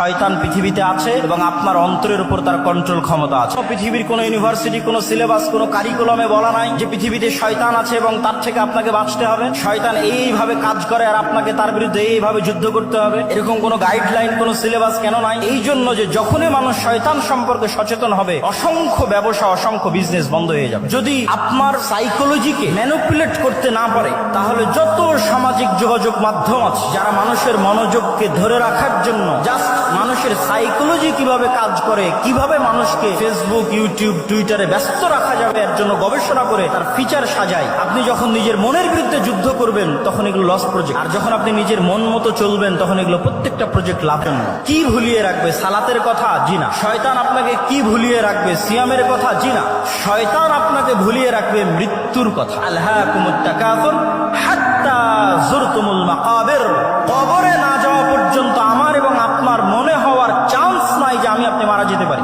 শয়তান পৃথিবীতে আছে এবং আপনার অন্তরের উপর তার কন্ট্রোল ক্ষমতা আছে। পৃথিবীর কোনো ইউনিভার্সিটি, কোনো সিলেবাস, কোনো কারিকুলামে বলা নাই যে পৃথিবীতে শয়তান আছে এবং তার থেকে আপনাকে বাঁচতে হবে। শয়তান এইভাবে কাজ করে আর আপনাকে তার বিরুদ্ধে এইভাবে যুদ্ধ করতে হবে, এরকম কোনো গাইডলাইন, কোনো সিলেবাস কেন নাই? এই জন্য যে যখনই মানুষ শয়তান সম্পর্কে সচেতন হবে, অসংখ্য ব্যবসা, অসংখ্য বিজনেস বন্ধ হয়ে যাবে। যদি আপনার সাইকোলজিকে ম্যানিপুলেট করতে না পারে, তাহলে যত সামাজিক যোগাযোগ মাধ্যম আছে যারা মানুষের মনোযোগকে ধরে রাখার জন্য জাস্ট মানুষের সাইকোলজি কিভাবে কাজ করে, কিভাবে মানুষকে ফেসবুক, ইউটিউব, টুইটারে ব্যস্ত রাখা যাবে এর জন্য গবেষণা করে তার ফিচার সাজায়। আপনি যখন নিজের মনের বিরুদ্ধে যুদ্ধ করবেন তখন এগুলো লস প্রজেক্ট, আর যখন আপনি নিজের মন মতো চলবেন তখন এগুলো প্রত্যেকটা প্রজেক্ট লাভের। কি ভুলিয়ে রাখবে? সালাতের কথা? জি না। শয়তান আপনাকে কি ভুলিয়ে রাখবে? সিয়ামের কথা? জি না। শয়তান আপনাকে ভুলিয়ে রাখবে মৃত্যুর কথা। আলহাকুমুত তাকাসুর হাত্তা যুরতুমুল মাকাবির। কবরে না যাওয়া পর্যন্ত আমার এবং আপনার মনে হওয়ার চান্স নাই যে আমি আপনি মারা যেতে পারি।